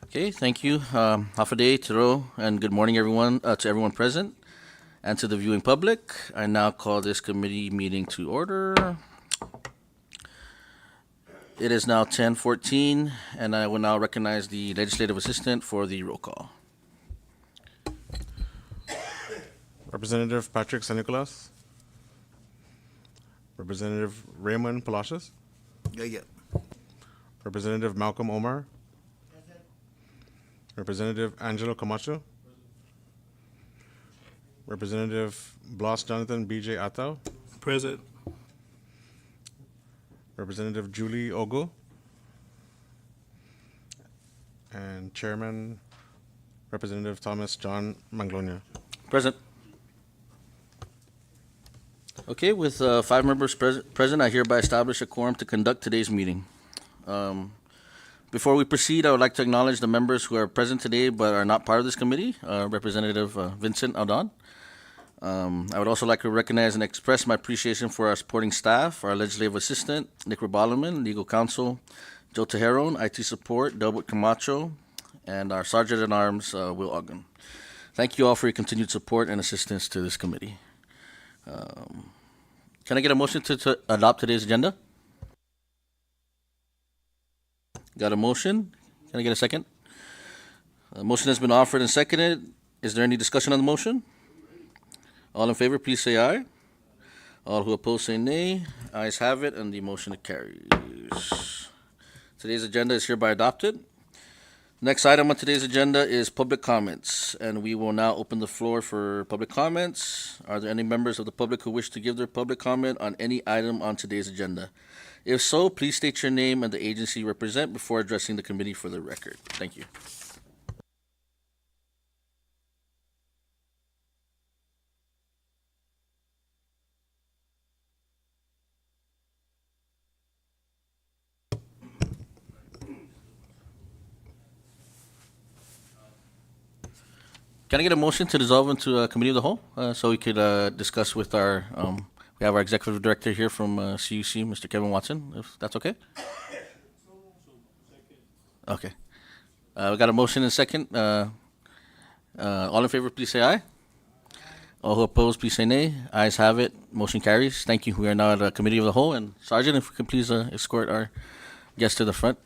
Okay, thank you. Hafaday, Tiro, and good morning, everyone, to everyone present and to the viewing public. I now call this committee meeting to order. It is now 10:14, and I will now recognize the legislative assistant for the roll call. Representative Patrick San Nicolas. Representative Raymond Palacios. Yeah. Representative Malcolm Omar. Representative Angelo Camacho. Representative Blas Jonathan B.J. Atao. Present. Representative Julie Ogo. And Chairman Representative Thomas John Manglonia. Present. Okay, with 5 members present, I hereby establish a quorum to conduct today's meeting. Before we proceed, I would like to acknowledge the members who are present today but are not part of this committee. Representative Vincent Aldon. I would also like to recognize and express my appreciation for our supporting staff, our legislative assistant, Nick Rabalaman, legal counsel, Joe Tejeron, IT support, Delbert Camacho, and our Sergeant-at-Arms, Will Ogden. Thank you all for your continued support and assistance to this committee. Can I get a motion to adopt today's agenda? Got a motion? Can I get a second? The motion has been offered and seconded. Is there any discussion on the motion? All in favor, please say aye. All who oppose say nay. Ayes have it, and the motion carries. Today's agenda is hereby adopted. Next item on today's agenda is public comments, and we will now open the floor for public comments. Are there any members of the public who wish to give their public comment on any item on today's agenda? If so, please state your name and the agency you represent before addressing the committee for the record. Thank you. Can I get a motion to dissolve into a committee of the whole so we could discuss with our, we have our executive director here from CUC, Mr. Kevin Watson, if that's okay? Okay. We got a motion and a second. All in favor, please say aye. All who oppose, please say nay. Ayes have it. Motion carries. Thank you. We are now at a committee of the whole. And Sergeant, if we could please escort our guests to the front.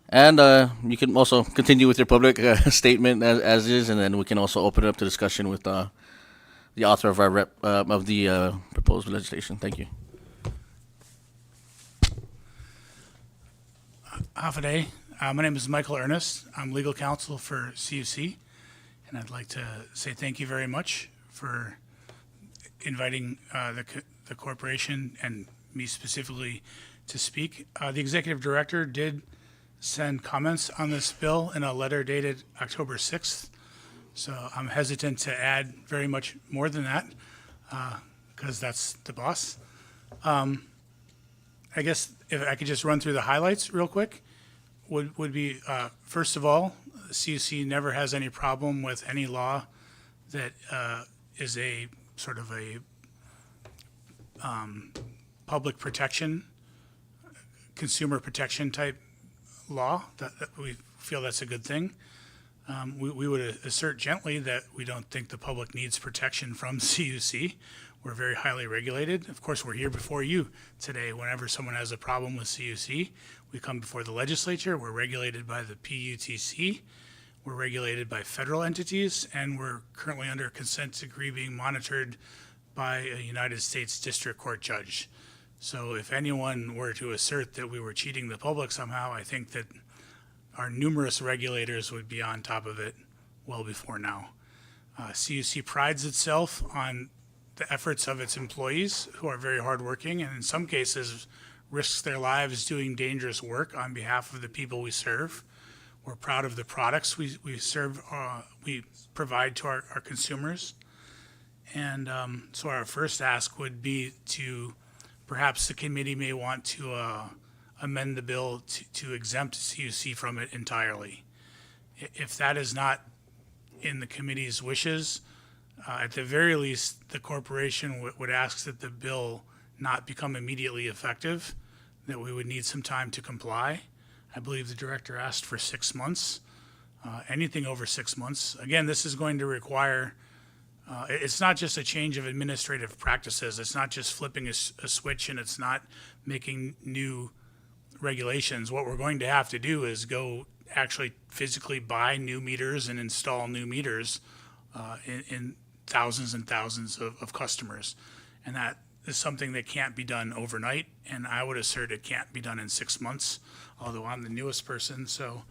And you can also continue with your public statement as is, and then we can also open it up to discussion with the author of our of the proposed legislation. Thank you. Half a day. My name is Michael Ernest. I'm legal counsel for CUC, and I'd like to say thank you very much for inviting the corporation and me specifically to speak. The executive director did send comments on this bill in a letter dated October 6th. So I'm hesitant to add very much more than that because that's the boss. I guess if I could just run through the highlights real quick, would be, first of all, CUC never has any problem with any law that is a sort of a public protection, consumer protection type law. That we feel that's a good thing. We would assert gently that we don't think the public needs protection from CUC. We're very highly regulated. Of course, we're here before you today. Whenever someone has a problem with CUC, we come before the legislature. We're regulated by the PUTC. We're regulated by federal entities, and we're currently under a consent decree being monitored by a United States District Court judge. So if anyone were to assert that we were cheating the public somehow, I think that our numerous regulators would be on top of it well before now. CUC prides itself on the efforts of its employees, who are very hardworking and in some cases risks their lives doing dangerous work on behalf of the people we serve. We're proud of the products we serve, we provide to our consumers. And so our first ask would be to, perhaps the committee may want to amend the bill to exempt CUC from it entirely. If that is not in the committee's wishes, At the very least, the corporation would ask that the bill not become immediately effective, that we would need some time to comply. I believe the director asked for 6 months. Anything over 6 months. Again, this is going to require, it's not just a change of administrative practices. It's not just flipping a switch, and it's not making new regulations. What we're going to have to do is go actually physically buy new meters and install new meters in thousands and thousands of customers. And that is something that can't be done overnight, and I would assert it can't be done in 6 months, although I'm the newest person. So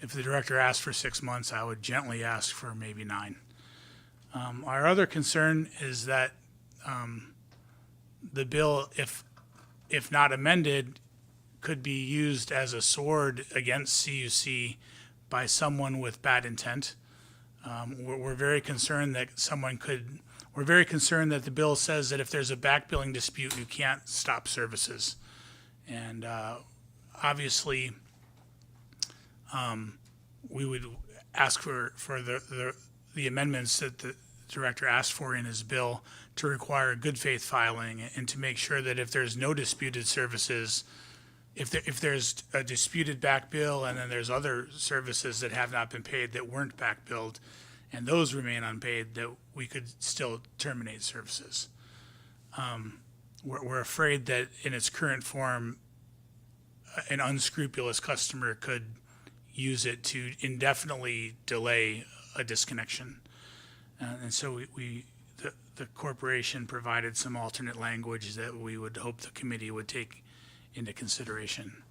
if the director asked for 6 months, I would gently ask for maybe 9. Our other concern is that the bill, if not amended, could be used as a sword against CUC by someone with bad intent. We're very concerned that we're very concerned that the bill says that if there's a back billing dispute, you can't stop services. And obviously, we would ask for the amendments that the director asked for in his bill to require good faith filing, and to make sure that if there's no disputed services, if there's a disputed back bill and then there's other services that have not been paid that weren't back billed, and those remain unpaid, that we could still terminate services. We're afraid that in its current form, an unscrupulous customer could use it to indefinitely delay a disconnection. And so the corporation provided some alternate language that we would hope the committee would take into consideration.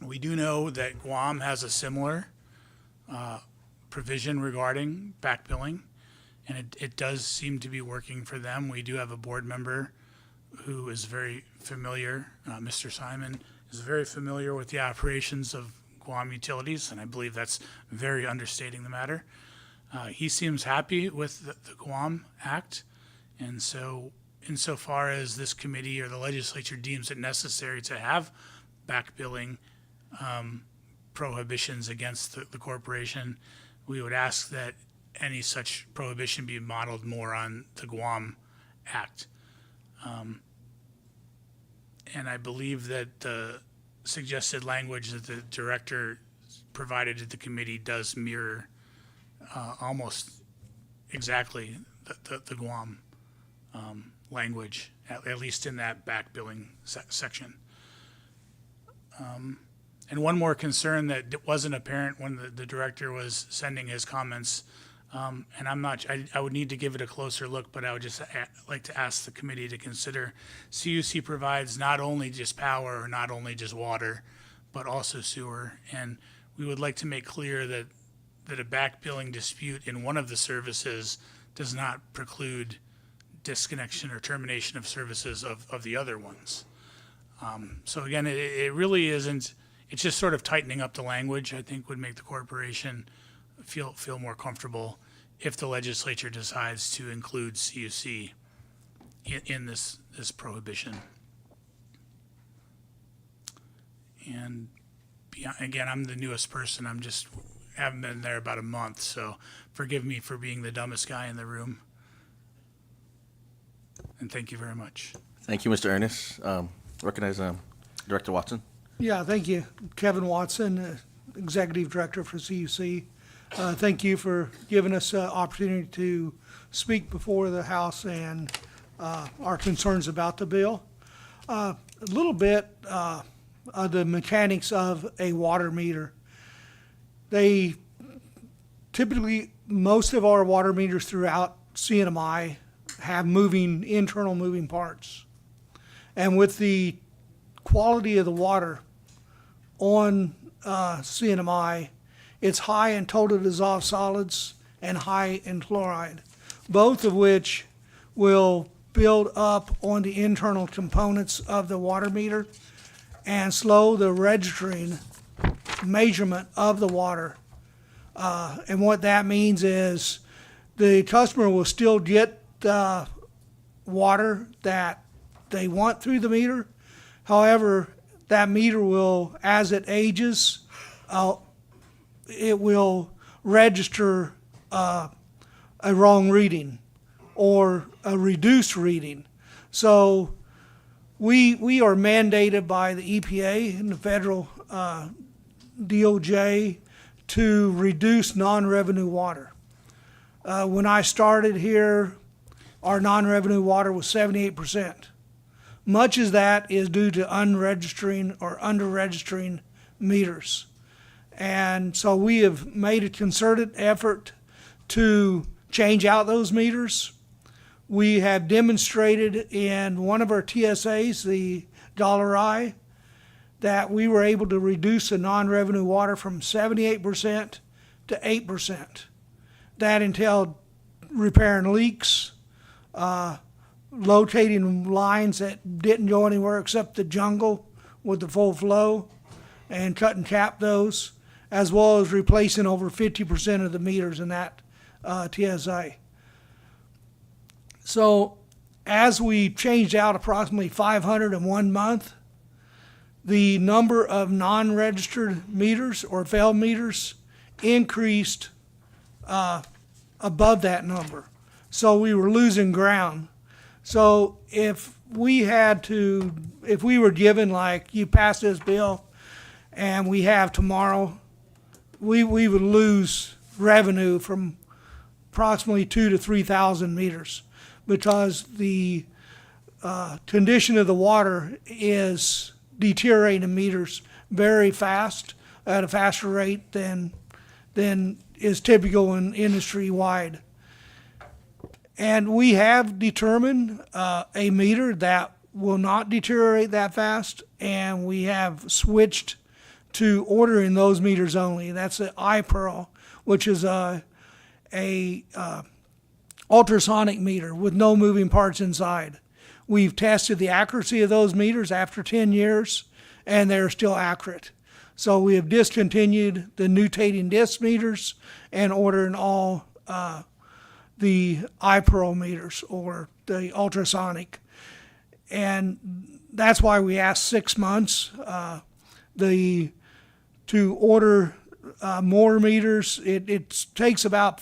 We do know that Guam has a similar provision regarding back billing, and it does seem to be working for them. We do have a board member who is very familiar, Mr. Simon, is very familiar with the operations of Guam Utilities, and I believe that's very understating the matter. He seems happy with the Guam Act, and so insofar as this committee or the legislature deems it necessary to have back billing prohibitions against the corporation, we would ask that any such prohibition be modeled more on the Guam Act. And I believe that the suggested language that the director provided to the committee does mirror almost exactly the Guam language, at least in that back billing section. And one more concern that wasn't apparent when the director was sending his comments, and I would need to give it a closer look, but I would just like to ask the committee to consider CUC provides not only just power or not only just water, but also sewer. And we would like to make clear that a back billing dispute in one of the services does not preclude disconnection or termination of services of the other ones. So again, it really isn't, it's just sort of tightening up the language, I think, would make the corporation feel more comfortable if the legislature decides to include CUC in this prohibition. And again, I'm the newest person. Haven't been there about a month, so forgive me for being the dumbest guy in the room. And thank you very much. Thank you, Mr. Ernest. Recognize Director Watson. Yeah, thank you. Kevin Watson, Executive Director for CUC. Thank you for giving us an opportunity to speak before the House and our concerns about the bill. A little bit of the mechanics of a water meter. They typically, most of our water meters throughout CNMI have internal moving parts. And with the quality of the water on CNMI, it's high in total dissolved solids and high in chloride, both of which will build up on the internal components of the water meter and slow the registering measurement of the water. And what that means is the customer will still get the water that they want through the meter. However, that meter will, as it ages, it will register a wrong reading or a reduced reading. So we are mandated by the EPA and the federal DOJ to reduce non-revenue water. When I started here, our non-revenue water was 78%. Much of that is due to unregistering or under-registering meters. And so we have made a concerted effort to change out those meters. We have demonstrated in one of our TSAs, the $I, that we were able to reduce the non-revenue water from 78% to 8%. That entailed repairing leaks, locating lines that didn't go anywhere except the jungle with the full flow and cut and cap those, as well as replacing over 50% of the meters in that TSA. So as we changed out approximately 500 in 1 month, the number of non-registered meters or failed meters increased above that number. So we were losing ground. So if we were given, like, you pass this bill and we have tomorrow, we would lose revenue from approximately 2,000 to 3,000 meters, because the condition of the water is deteriorating meters very fast, at a faster rate than is typical in industry-wide. And we have determined a meter that will not deteriorate that fast, and we have switched to ordering those meters only. That's the iPearl, which is a ultrasonic meter with no moving parts inside. We've tested the accuracy of those meters after 10 years, and they're still accurate. So we have discontinued the nutating disc meters and ordering all the iPearl meters, or the ultrasonic. And that's why we asked 6 months to order more meters. It takes about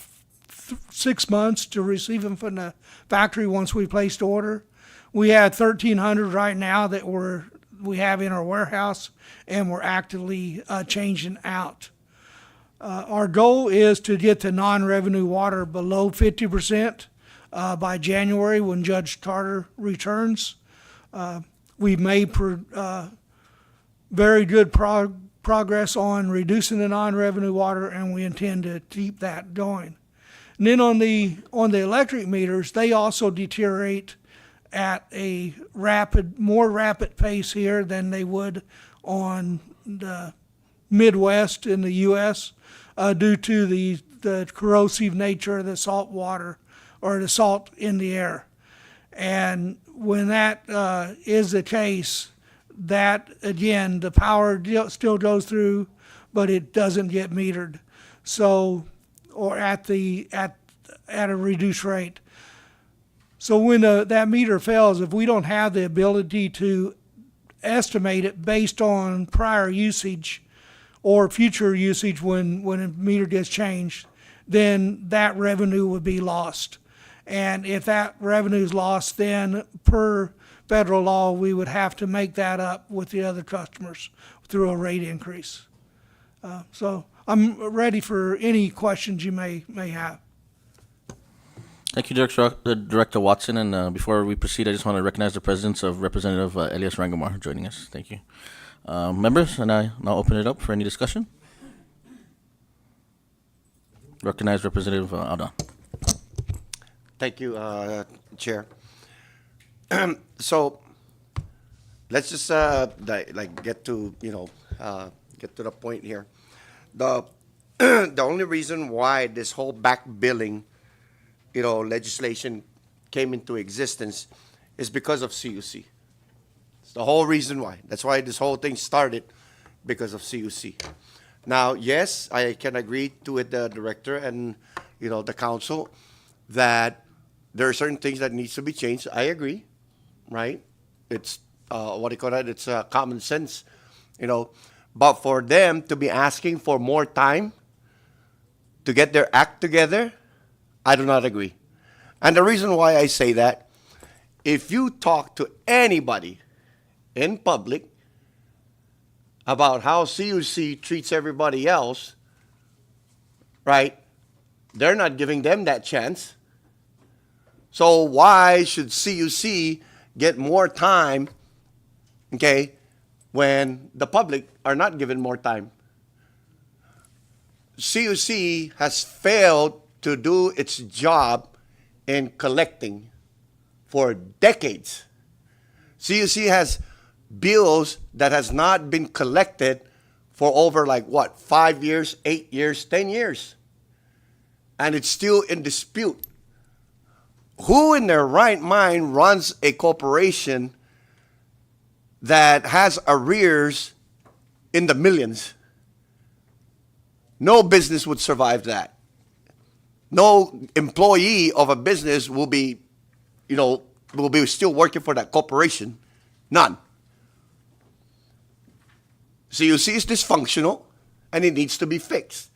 6 months to receive them from the factory once we placed order. We had 1,300 right now that we have in our warehouse, and we're actively changing out. Our goal is to get the non-revenue water below 50% by January, when Judge Carter returns. We've made very good progress on reducing the non-revenue water, and we intend to keep that going. And then on the electric meters, they also deteriorate at a more rapid pace here than they would on the Midwest in the U.S. Due to the corrosive nature of the salt water, or the salt in the air. And when that is the case, that, again, the power still goes through, but it doesn't get metered. So, or at a reduced rate. So when that meter fails, if we don't have the ability to estimate it based on prior usage or future usage when a meter gets changed, then that revenue would be lost. And if that revenue is lost, then per federal law, we would have to make that up with the other customers through a rate increase. So I'm ready for any questions you may have. Thank you, Director Watson. And before we proceed, I just want to recognize the presence of Representative Elias Rangamar joining us. Thank you. Members, and I now open it up for any discussion. Recognize Representative Aldan. Thank you, Chair. So let's just get to the point here. The the only reason why this whole back billing, legislation came into existence is because of CUC. It's the whole reason why. That's why this whole thing started, because of CUC. Now, yes, I can agree to it, the director and the council, that there are certain things that needs to be changed. I agree, right? It's It's common sense, But for them to be asking for more time, to get their act together, I do not agree. And the reason why I say that, if you talk to anybody in public about how CUC treats everybody else, right, they're not giving them that chance. So why should CUC get more time, okay, when the public are not given more time? CUC has failed to do its job in collecting for decades. CUC has bills that has not been collected for over 5 years, 8 years, 10 years. And it's still in dispute. Who in their right mind runs a corporation that has arrears in the millions? No business would survive that. No employee of a business will be still working for that corporation. None. CUC is dysfunctional and it needs to be fixed.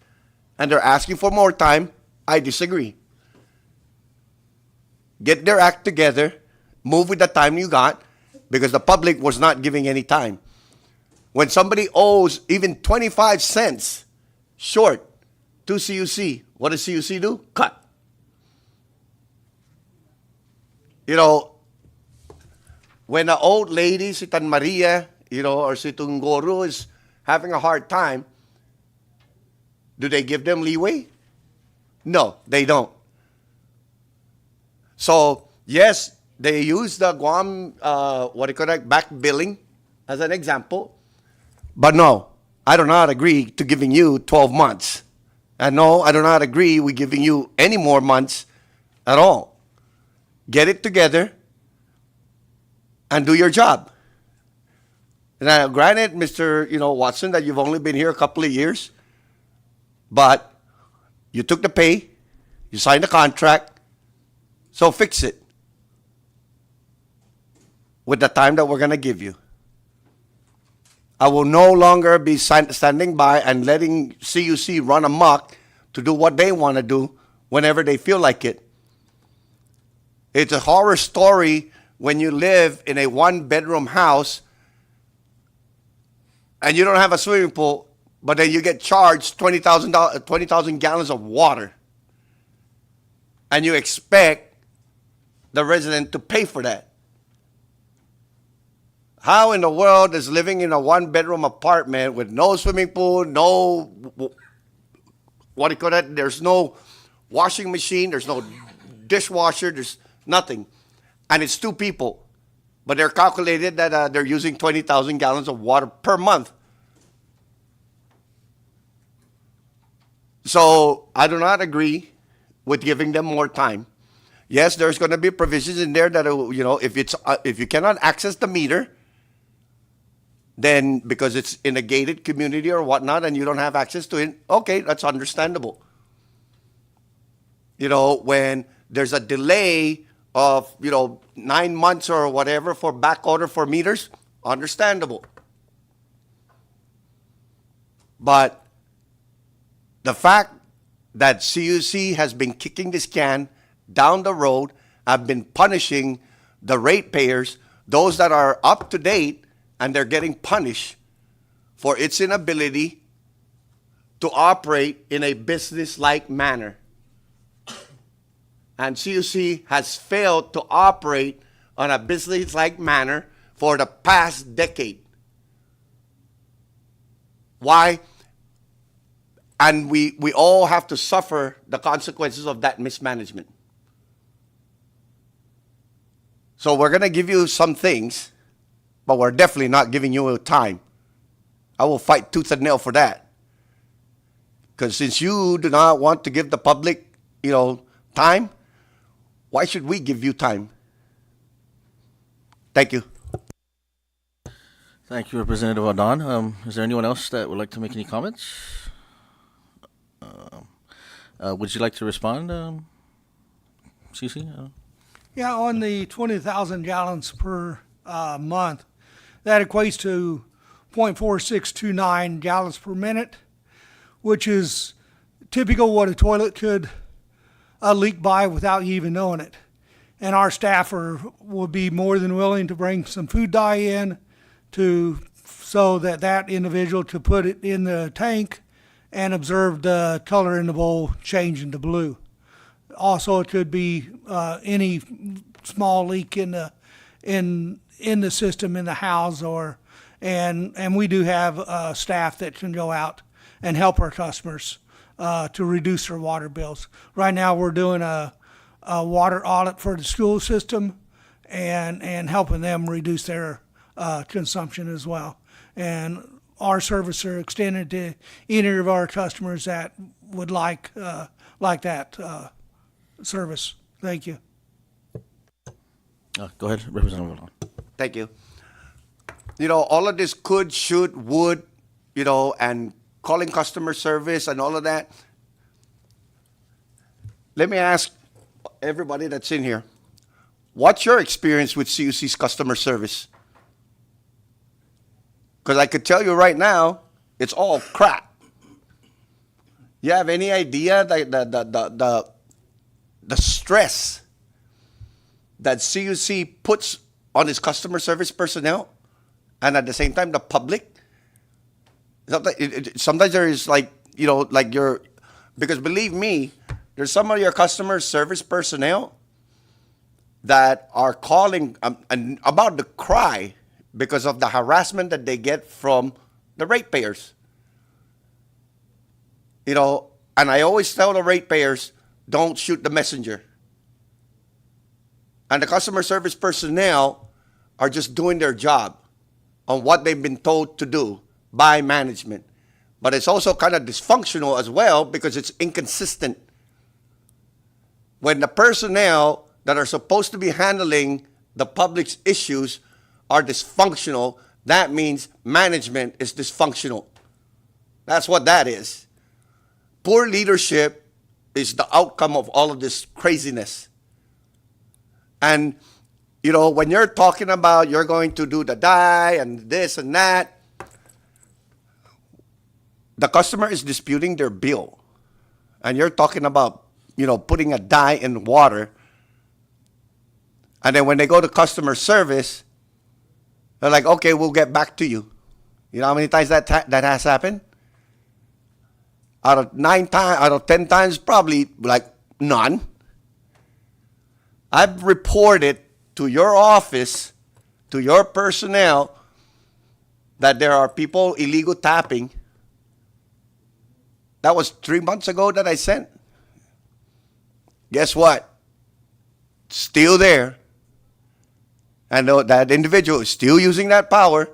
And they're asking for more time. I disagree. Get their act together, move with the time you got, because the public was not giving any time. When somebody owes even 25 cents short to CUC, what does CUC do? Cut. When an old lady, si Tan Maria, or si Tunggoro is having a hard time, do they give them leeway? No, they don't. So, yes, they use the Guam, back billing as an example. But no, I do not agree to giving you 12 months. And no, I do not agree with giving you any more months at all. Get it together and do your job. Now, granted, Mr. Watson, that you've only been here a couple of years, but you took the pay, you signed the contract, so fix it with the time that we're going to give you. I will no longer be standing by and letting CUC run amok to do what they want to do whenever they feel like it. It's a horror story when you live in a one-bedroom house and you don't have a swimming pool, but then you get charged 20,000 gallons of water. And you expect the resident to pay for that. How in the world is living in a one-bedroom apartment with no swimming pool, there's no washing machine, there's no dishwasher, there's nothing. And it's 2 people. But they're calculated that they're using 20,000 gallons of water per month. So I do not agree with giving them more time. Yes, there's going to be provisions in there that, if you cannot access the meter, then because it's in a gated community or whatnot and you don't have access to it, okay, that's understandable. When there's a delay of, 9 months or whatever for back order for meters, understandable. But the fact that CUC has been kicking this can down the road, have been punishing the ratepayers, those that are up to date, and they're getting punished for its inability to operate in a business-like manner. And CUC has failed to operate on a business-like manner for the past decade. Why? And we all have to suffer the consequences of that mismanagement. So we're going to give you some things, but we're definitely not giving you time. I will fight tooth and nail for that. Because since you do not want to give the public, time, why should we give you time? Thank you. Thank you, Representative Adon. Is there anyone else that would like to make any comments? Would you like to respond, CC? Yeah, on the 20,000 gallons per month, that equates to 0.4629 gallons per minute, which is typical what a toilet could leak by without you even knowing it. And our staff will be more than willing to bring some food dye in so that individual to put it in the tank and observe the color in the bowl change into blue. Also, it could be any small leak in the system in the house, and we do have staff that can go out and help our customers to reduce their water bills. Right now, we're doing a water audit for the school system and helping them reduce their consumption as well. And our service are extended to any of our customers that would like that service. Thank you. Go ahead, Representative Roldan. Thank you. All of this could, should, would, and calling customer service and all of that. Let me ask everybody that's in here, what's your experience with CUC's customer service? Because I could tell you right now, it's all crap. You have any idea the stress that CUC puts on its customer service personnel, and at the same time the public? Sometimes there is because believe me, there's some of your customer service personnel that are calling about to cry because of the harassment that they get from the ratepayers. And I always tell the ratepayers, don't shoot the messenger. And the customer service personnel are just doing their job on what they've been told to do by management. But it's also kind of dysfunctional as well because it's inconsistent. When the personnel that are supposed to be handling the public's issues are dysfunctional, that means management is dysfunctional. That's what that is. Poor leadership is the outcome of all of this craziness. And, when you're talking about you're going to do the dye and this and that, the customer is disputing their bill. And you're talking about, putting a dye in water. And then when they go to customer service, they're like, okay, we'll get back to you. You know how many times that has happened? Out of 10 times, probably like none. I've reported to your office, to your personnel, that there are people illegal tapping. That was 3 months ago that I sent. Guess what? Still there. And that individual is still using that power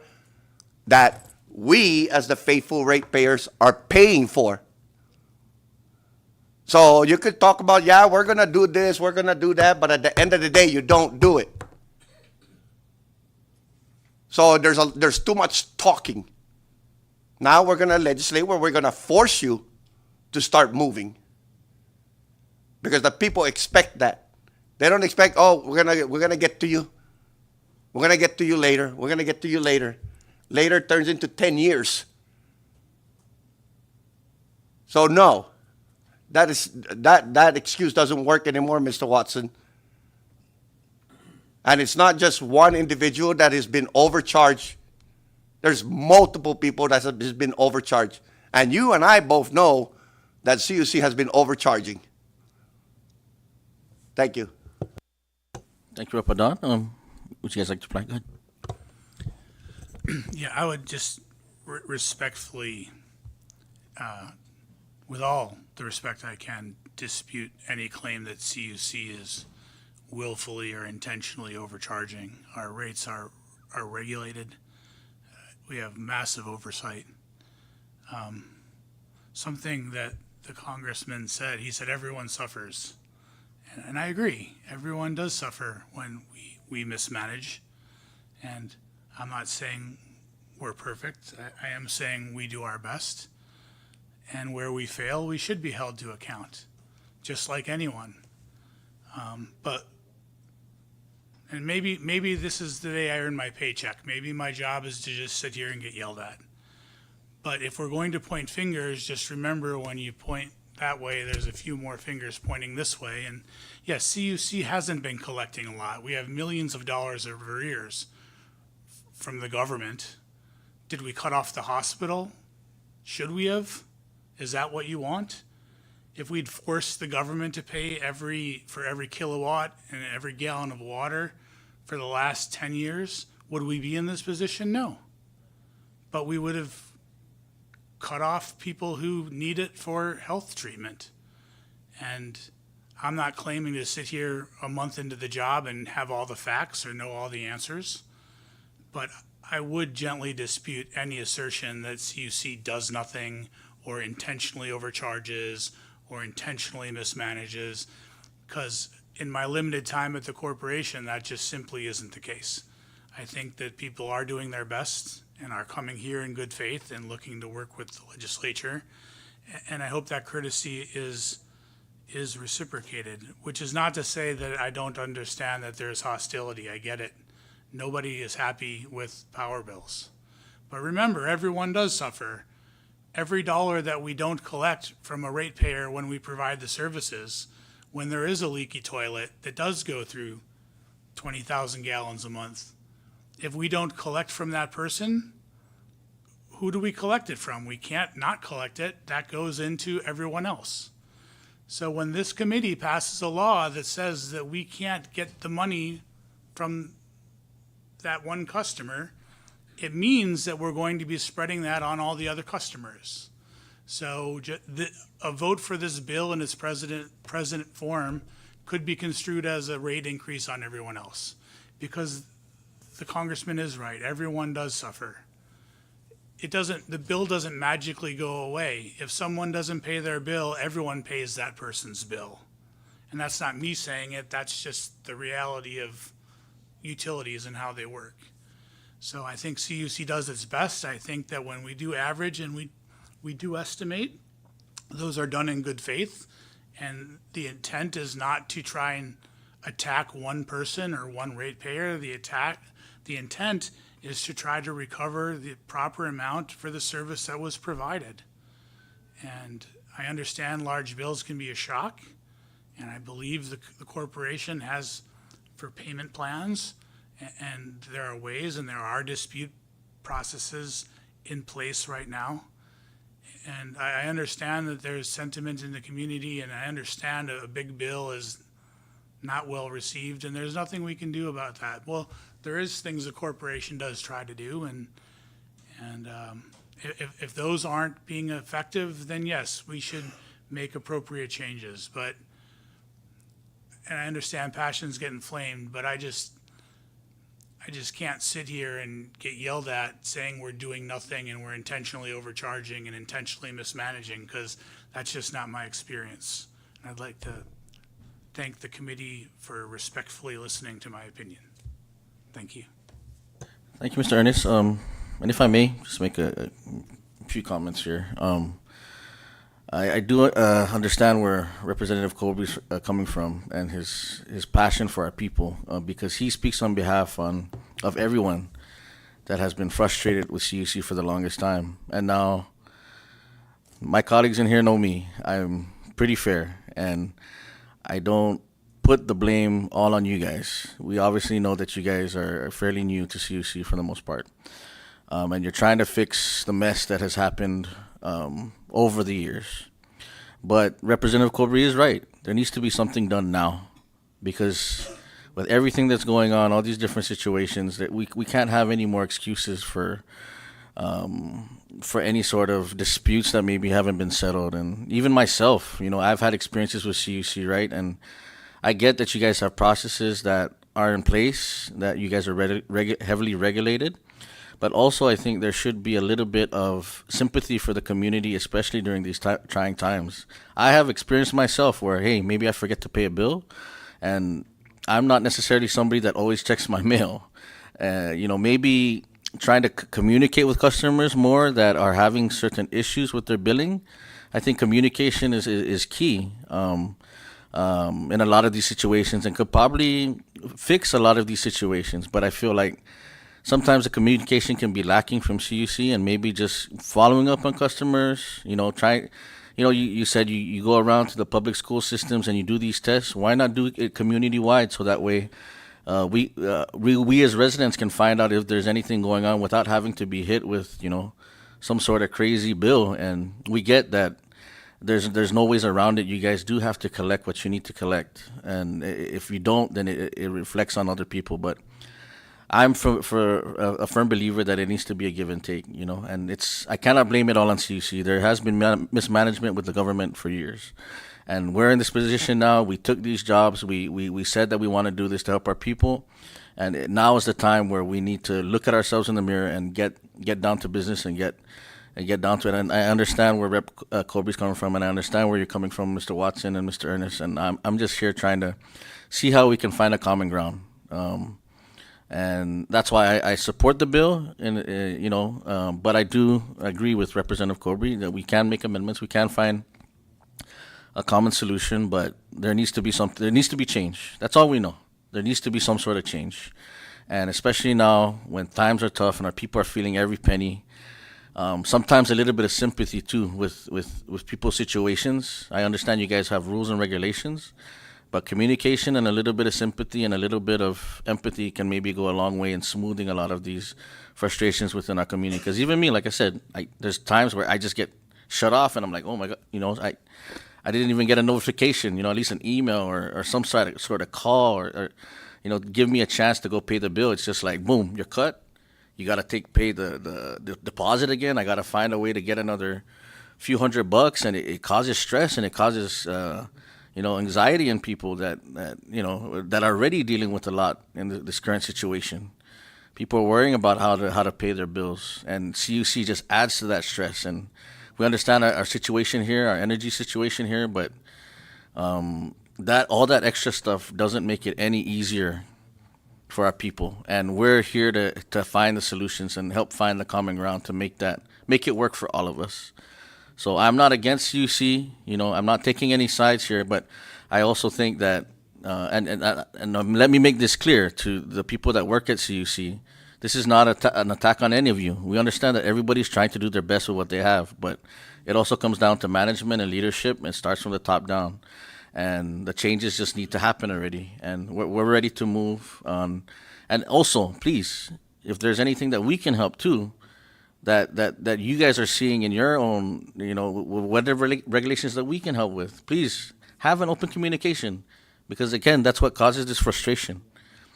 that we, as the faithful ratepayers, are paying for. So you could talk about, yeah, we're going to do this, we're going to do that, but at the end of the day, you don't do it. So there's too much talking. Now we're going to legislate where we're going to force you to start moving. Because the people expect that. They don't expect, oh, we're gonna get to you. We're going to get to you later. We're going to get to you later. Later turns into 10 years. So no. That excuse doesn't work anymore, Mr. Watson. And it's not just one individual that has been overcharged. There's multiple people that has been overcharged. And you and I both know that CUC has been overcharging. Thank you. Thank you, Representative. Would you guys like to reply? Go ahead. Yeah, I would just respectfully, with all the respect I can, dispute any claim that CUC is willfully or intentionally overcharging. Our rates are regulated. We have massive oversight. Something that the congressman said, he said everyone suffers. And I agree. Everyone does suffer when we mismanage. And I'm not saying we're perfect. I am saying we do our best. And where we fail, we should be held to account, just like anyone. And maybe this is the day I earn my paycheck. Maybe my job is to just sit here and get yelled at. But if we're going to point fingers, just remember when you point that way there's a few more fingers pointing this way. And yes, CUC hasn't been collecting a lot. We have millions of dollars of arrears from the government. Did we cut off the hospital? Should we have? Is that what you want? If we'd forced the government to pay for every kilowatt and every gallon of water for the last 10 years, would we be in this position? No. But we would have cut off people who need it for health treatment. And I'm not claiming to sit here a month into the job and have all the facts or know all the answers, but I would gently dispute any assertion that CUC does nothing or intentionally overcharges or intentionally mismanages, because in my limited time at the corporation, that just simply isn't the case. I think that people are doing their best and are coming here in good faith and looking to work with the legislature. And I hope that courtesy is reciprocated, which is not to say that I don't understand that there's hostility. I get it. Nobody is happy with power bills. But remember, everyone does suffer. Every dollar that we don't collect from a ratepayer when we provide the services, when there is a leaky toilet that does go through 20,000 gallons a month, if we don't collect from that person, who do we collect it from? We can't not collect it. That goes into everyone else. So when this committee passes a law that says that we can't get the money from that one customer, it means that we're going to be spreading that on all the other customers. So a vote for this bill in its present form could be construed as a rate increase on everyone else, because the congressman is right. Everyone does suffer. The bill doesn't magically go away. If someone doesn't pay their bill, everyone pays that person's bill. And that's not me saying it, that's just the reality of utilities and how they work. So I think CUC does its best. I think that when we do average and we do estimate, those are done in good faith. And the intent is not to try and attack one person or one ratepayer. The intent is to try to recover the proper amount for the service that was provided. And I understand large bills can be a shock, and I believe the corporation has for payment plans, and there are ways and there are dispute processes in place right now. And I understand that there's sentiment in the community, and I understand a big bill is not well received, and there's nothing we can do about that. Well, there is things the corporation does try to do, and if those aren't being effective, then yes, we should make appropriate changes. But, and I understand passion's getting inflamed, but I just can't sit here and get yelled at saying we're doing nothing and we're intentionally overcharging and intentionally mismanaging, because that's just not my experience. And I'd like to thank the committee for respectfully listening to my opinion. Thank you. Thank you, Mr. Ernest. And if I may, just make a few comments here. I do understand where Representative Colby's coming from and his passion for our people, because he speaks on behalf of everyone that has been frustrated with CUC for the longest time. And now my colleagues in here know me. I'm pretty fair, and I don't put the blame all on you guys. We obviously know that you guys are fairly new to CUC for the most part. And you're trying to fix the mess that has happened over the years. But Representative Colby is right. There needs to be something done now, because with everything that's going on, all these different situations, that we can't have any more excuses for any sort of disputes that maybe haven't been settled. And even myself, I've had experiences with CUC, right? And I get that you guys have processes that are in place, that you guys are heavily regulated. But also, I think there should be a little bit of sympathy for the community, especially during these trying times. I have experienced myself where, hey, maybe I forget to pay a bill, and I'm not necessarily somebody that always checks my mail. Maybe trying to communicate with customers more that are having certain issues with their billing. I think communication is key in a lot of these situations, and could probably fix a lot of these situations. But I feel like sometimes the communication can be lacking from CUC, and maybe just following up on customers, you said you go around to the public school systems and you do these tests. Why not do it community wide so that way we as residents can find out if there's anything going on without having to be hit with some sort of crazy bill. And we get that there's no ways around it. You guys do have to collect what you need to collect, and if you don't, then it reflects on other people. But I'm for a firm believer that it needs to be a give and take, and I cannot blame it all on CUC. There has been mismanagement with the government for years, and we're in this position now. We took these jobs. We said that we want to do this to help our people, and now is the time where we need to look at ourselves in the mirror and get down to business and get down to it. And I understand where Rep. Colby's coming from, and I understand where you're coming from, Mr. Watson and Mr. Ernest. And I'm just here trying to see how we can find a common ground. And that's why I support the bill, and but I do agree with Representative Colby that we can make amendments, we can find a common solution, but there needs to be there needs to be change. That's all we know. There needs to be some sort of change, and especially now when times are tough and our people are feeling every penny. Sometimes a little bit of sympathy too with people's situations. I understand you guys have rules and regulations. But communication and a little bit of sympathy and a little bit of empathy can maybe go a long way in smoothing a lot of these frustrations within our community. Because even me, like I said, there's times where I just get shut off and I'm like, oh my God, I didn't even get a notification, at least an email or some sort of call or give me a chance to go pay the bill. It's just like, boom, you're cut. You got to pay the deposit again. I got to find a way to get another few $100, and it causes stress and it causes anxiety in people that are already dealing with a lot in this current situation. People are worrying about how to pay their bills, and CUC just adds to that stress. And we understand our situation here, our energy situation here, but all that extra stuff doesn't make it any easier for our people. And we're here to find the solutions and help find the common ground to make it work for all of us. So I'm not against CUC, I'm not taking any sides here, but I also think that, and let me make this clear to the people that work at CUC, this is not an attack on any of you. We understand that everybody's trying to do their best with what they have, but it also comes down to management and leadership, and it starts from the top down. And the changes just need to happen already, and we're ready to move on. And also, please, if there's anything that we can help too, that you guys are seeing in your own, whatever regulations that we can help with, please have an open communication, because again, that's what causes this frustration.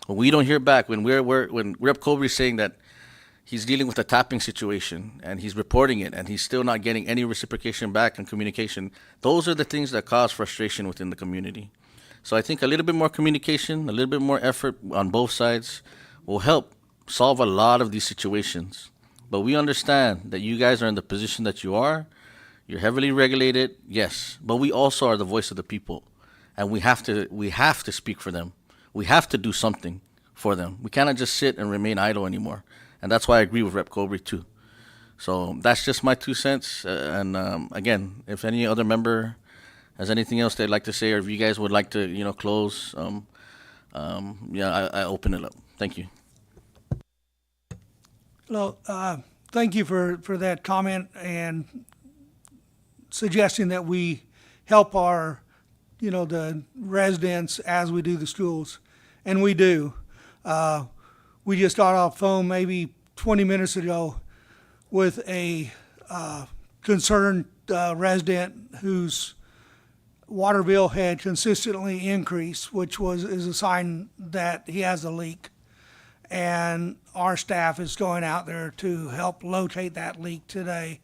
When we don't hear back, when Rep. Colby is saying that he's dealing with a tapping situation and he's reporting it and he's still not getting any reciprocation back and communication, those are the things that cause frustration within the community. So I think a little bit more communication, a little bit more effort on both sides will help solve a lot of these situations. But we understand that you guys are in the position that you are. You're heavily regulated, yes, but we also are the voice of the people, and we have to speak for them. We have to do something for them. We cannot just sit and remain idle anymore, and that's why I agree with Rep. Colby too. So that's just my 2 cents. Again, if any other member has anything else they'd like to say, or if you guys would like to, close, I open it up. Thank you. Well, thank you for that comment and suggesting that we help our, the residents as we do the schools. And we do. We just got off phone maybe 20 minutes ago with a concerned resident whose water bill had consistently increased, which is a sign that he has a leak. And our staff is going out there to help locate that leak today,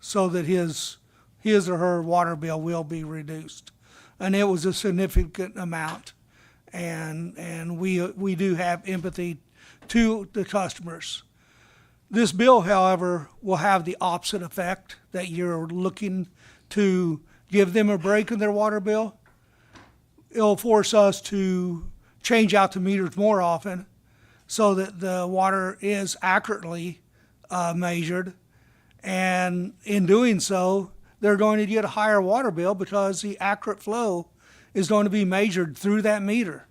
so that his or her water bill will be reduced. And it was a significant amount. And we do have empathy to the customers. This bill, however, will have the opposite effect, that you're looking to give them a break in their water bill. It'll force us to change out the meters more often, so that the water is accurately measured. And in doing so, they're going to get a higher water bill because the accurate flow is going to be measured through that meter.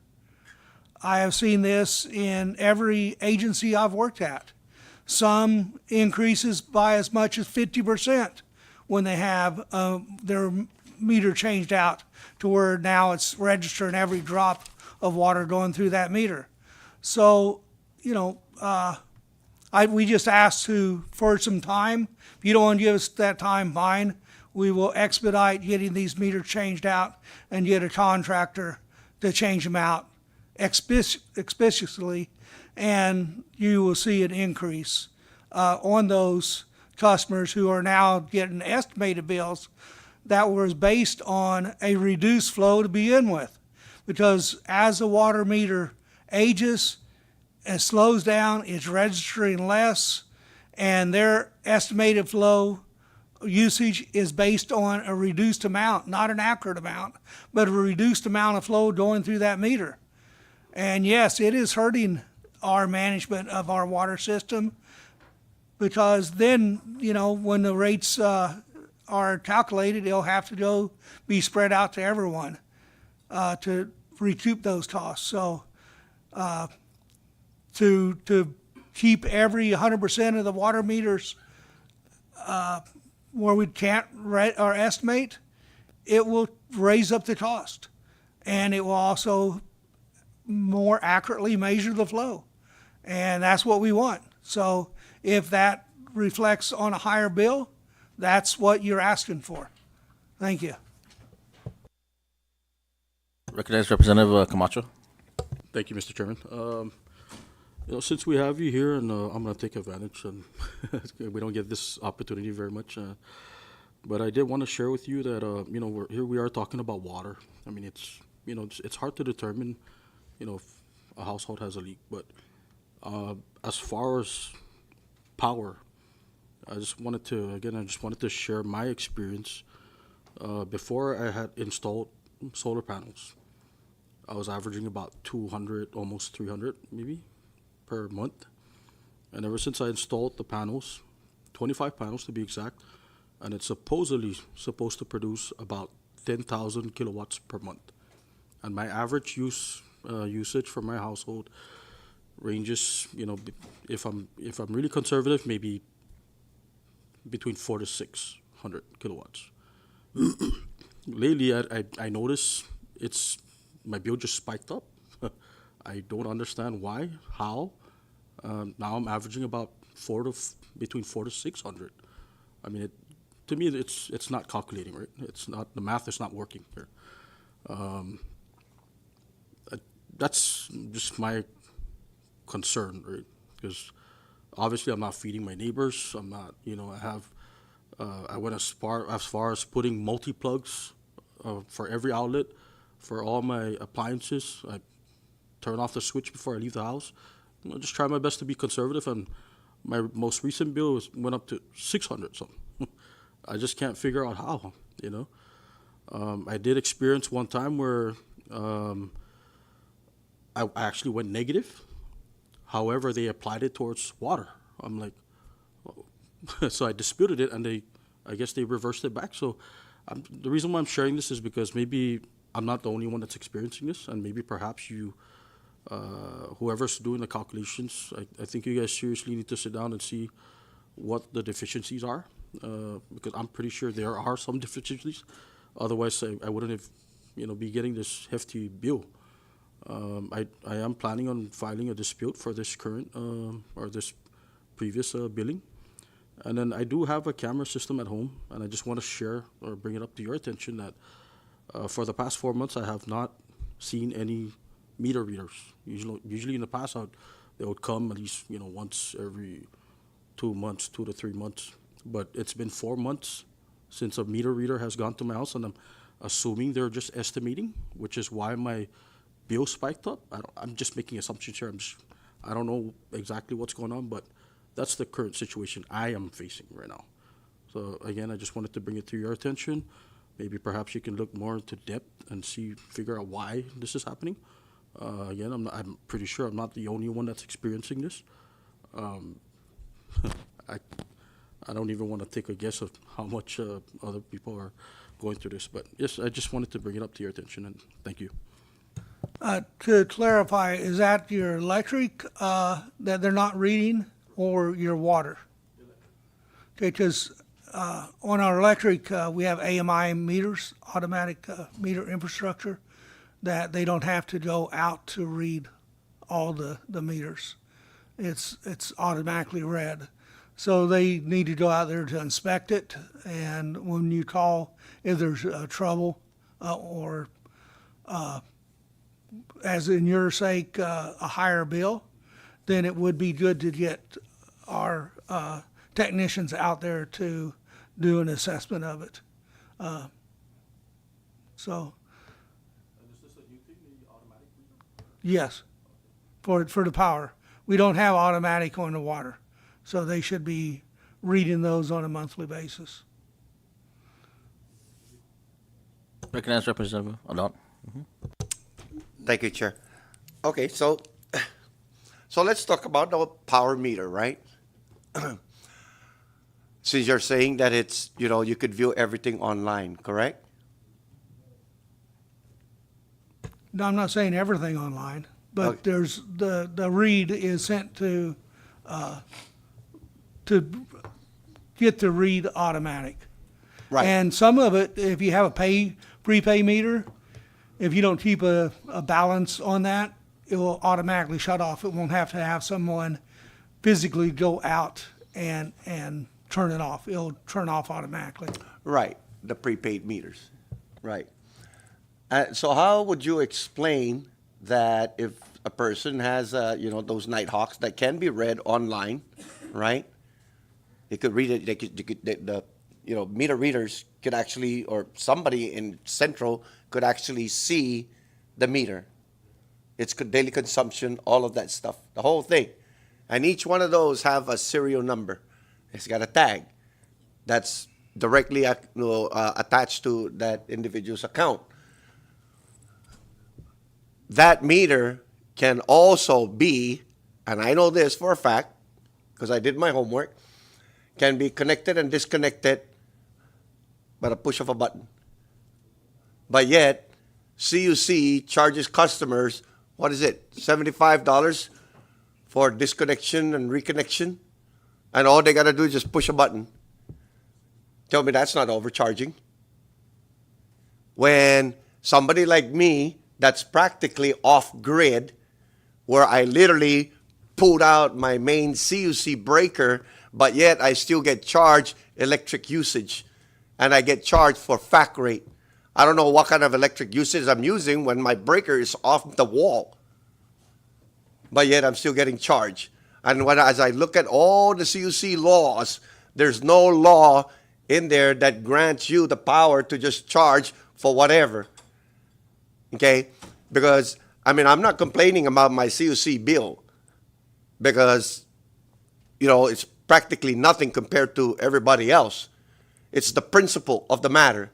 I have seen this in every agency I've worked at. Some increases by as much as 50%, when they have their meter changed out to where now it's registering every drop of water going through that meter. So, you know, we just asked for some time. If you don't want to give us that time, fine. We will expedite getting these meters changed out and get a contractor to change them out expeditiously, and you will see an increase on those customers who are now getting estimated bills that was based on a reduced flow to begin with. Because as the water meter ages and slows down, it's registering less, and their estimated flow usage is based on a reduced amount, not an accurate amount, but a reduced amount of flow going through that meter. And yes, it is hurting our management of our water system, because then, you know, when the rates are calculated, it'll have to go be spread out to everyone to recoup those costs. So to keep every 100% of the water meters where we can't or estimate, it will raise up the cost, and it will also more accurately measure the flow, and that's what we want. So if that reflects on a higher bill, that's what you're asking for. Thank you. Recognize Representative Camacho. Thank you, Mr. Chairman. Since we have you here, and I'm going to take advantage, and we don't get this opportunity very much, but I did want to share with you that here we are talking about water. I mean, it's hard to determine, if a household has a leak, but as far as power, I just wanted to share my experience. Before I had installed solar panels, I was averaging about 200, almost 300 maybe per month. And ever since I installed the panels, 25 panels to be exact, and it's supposedly supposed to produce about 10,000 kilowatts per month. And my average usage for my household ranges, if I'm really conservative, maybe between 400 to 600 kilowatts. Lately, I notice my bill just spiked up. I don't understand why, how. Now I'm averaging about between 400 to 600. I mean, to me, it's not calculating, right? It's not, the math is not working here. That's just my concern, right? Because obviously I'm not feeding my neighbors. I'm not, I went as far as putting multi-plugs for every outlet for all my appliances. I turn off the switch before I leave the house. Just try my best to be conservative, and my most recent bill went up to 600 something. I just can't figure out how, I did experience one time where I actually went negative. However, they applied it towards water. I'm like, so I disputed it, and I guess they reversed it back. So the reason why I'm sharing this is because maybe I'm not the only one that's experiencing this, and maybe perhaps you, whoever's doing the calculations, I think you guys seriously need to sit down and see what the deficiencies are, because I'm pretty sure there are some deficiencies. Otherwise, I wouldn't have, be getting this hefty bill. I am planning on filing a dispute for this current or this previous billing. And then I do have a camera system at home, and I just want to share or bring it up to your attention that for the past 4 months, I have not seen any meter readers. Usually in the past, they would come at least once every 2 months, 2 to 3 months. But it's been 4 months since a meter reader has gone to my house, and I'm assuming they're just estimating, which is why my bill spiked up. I'm just making assumptions here. I don't know exactly what's going on, but that's the current situation I am facing right now. So again, I just wanted to bring it to your attention. Maybe perhaps you can look more into depth and figure out why this is happening. Again, I'm pretty sure I'm not the only one that's experiencing this. I don't even want to take a guess of how much other people are going through this. But yes, I just wanted to bring it up to your attention, and thank you. To clarify, is that your electric that they're not reading, or your water? Okay, because on our electric, we have AMI meters, automatic meter infrastructure, that they don't have to go out to read all the meters. It's automatically read. So they need to go out there to inspect it, and when you call, if there's trouble, or as in your sake, a higher bill, then it would be good to get our technicians out there to do an assessment of it. So, yes, for the power. We don't have automatic on the water, so they should be reading those on a monthly basis. Recognize Representative Adon. Thank you, Chair. Okay, so let's talk about the power meter, right? Since you're saying that it's, you could view everything online, correct? No, I'm not saying everything online, but Okay. there's the read is sent to get the read automatic. Right. And some of it, if you have a prepay meter, if you don't keep a balance on that, it will automatically shut off. It won't have to have someone physically go out and turn it off. It'll turn off automatically. Right, the prepaid meters, right. So how would you explain that if a person has, those Nighthawks that can be read online, right? They could read it, the meter readers could actually, or somebody in Central could actually see the meter. Its daily consumption, all of that stuff, the whole thing. And each one of those have a serial number. It's got a tag that's directly attached to that individual's account. That meter can also be, and I know this for a fact because I did my homework, can be connected and disconnected by the push of a button. But yet, CUC charges customers, what is it, $75 for disconnection and reconnection? And all they got to do is just push a button. Tell me that's not overcharging. When somebody like me, that's practically off-grid, where I literally pulled out my main CUC breaker, but yet I still get charged electric usage, and I get charged for FAC rate. I don't know what kind of electric usage I'm using when my breaker is off the wall, but yet I'm still getting charged. And as I look at all the CUC laws, there's no law in there that grants you the power to just charge for whatever. Okay? Because, I'm not complaining about my CUC bill because, it's practically nothing compared to everybody else. It's the principle of the matter.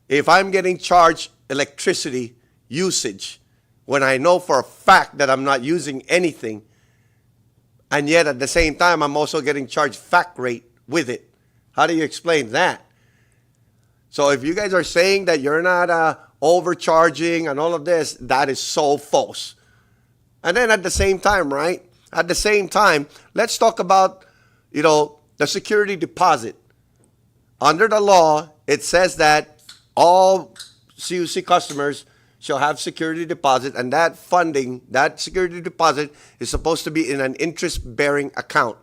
If I'm getting charged electricity usage when I know for a fact that I'm not using anything, and yet at the same time I'm also getting charged FAC rate with it, how do you explain that? So if you guys are saying that you're not overcharging and all of this, that is so false. And then at the same time, right? At the same time, let's talk about, the security deposit. Under the law, it says that all CUC customers shall have security deposit, and that funding, that security deposit, is supposed to be in an interest-bearing account.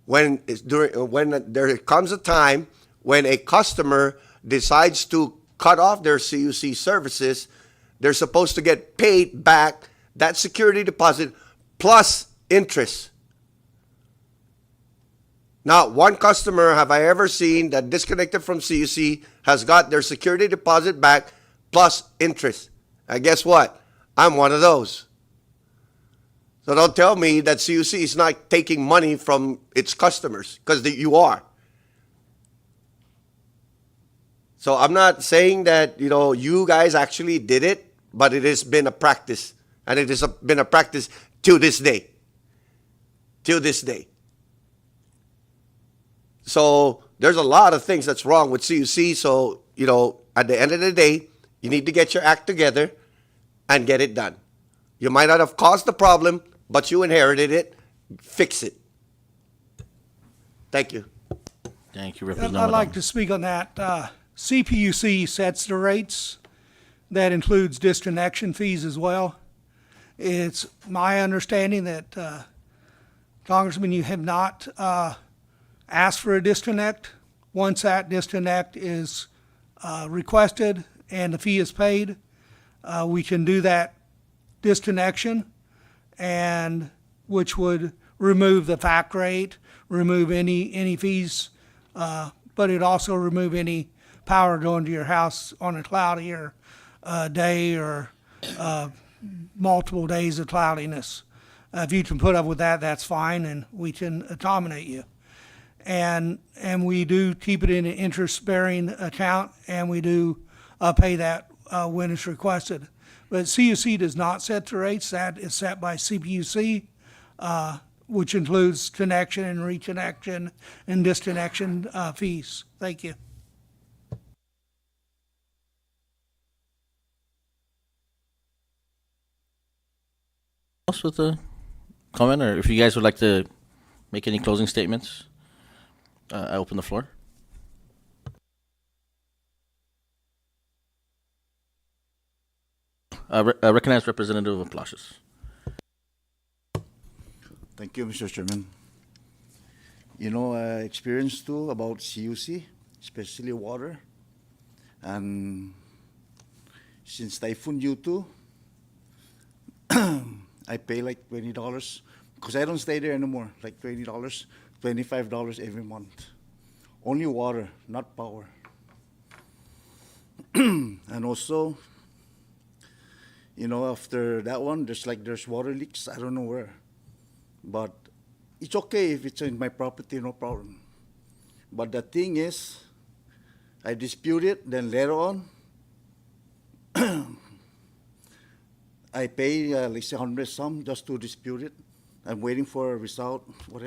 When there comes a time when a customer decides to cut off their CUC services, they're supposed to get paid back that security deposit plus interest. Not one customer have I ever seen that disconnected from CUC has got their security deposit back plus interest. And guess what? I'm one of those. So don't tell me that CUC is not taking money from its customers, because you are. So I'm not saying that, you guys actually did it, but it has been a practice. And it has been a practice till this day. Till this day. So there's a lot of things that's wrong with CUC. So, at the end of the day, you need to get your act together and get it done. You might not have caused the problem, but you inherited it. Fix it. Thank you. Thank you, I'd Representative. like to speak on that. CPUC sets the rates. That includes disconnection fees as well. It's my understanding that, Congressman, you have not asked for a disconnect. Once that disconnect is requested and the fee is paid, we can do that disconnection, and which would remove the fact rate, remove any fees, but it also remove any power going to your house on a cloudy or day or multiple days of cloudiness. If you can put up with that, that's fine, and we can accommodate you. And we do keep it in an interest-bearing account, and we do pay that when it's requested. But CUC does not set the rates. That is set by CPUC, which includes connection and reconnection and disconnection fees. Thank you. Else with a comment, or if you guys would like to make any closing statements, I open the floor. I recognize Representative Palacios. Thank you, Mr. Chairman. You know, I experienced too about CUC, especially water. And since Typhoon U2, I pay like $20 because I don't stay there anymore, like $20, $25 every month. Only water, not power. And also, you know, after that one, there's water leaks. I don't know where. But it's okay if it's in my property, no problem. But the thing is, I dispute it, then later on, I pay like 100 some just to dispute it. I'm waiting for a result, what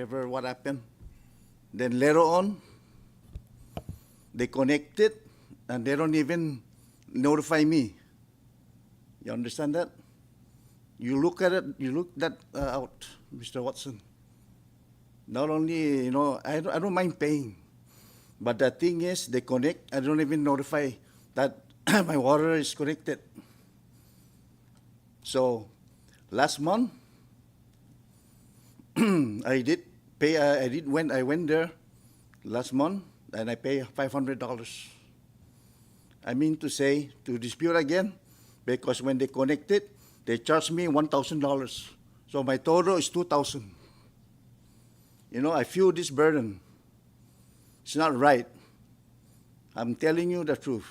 happened. Then later on, they connect it, and they don't even notify me. You understand that? You look at it, you look that out, Mr. Watson. Not only, you know, I don't mind paying, but the thing is, they connect, I don't even notify that my water is connected. So, last month, I did pay, I went there last month, and I pay $500. I mean to say, to dispute again, because when they connect it, they charge me $1,000. So my total is $2,000. You know, I feel this burden. It's not right. I'm telling you the truth.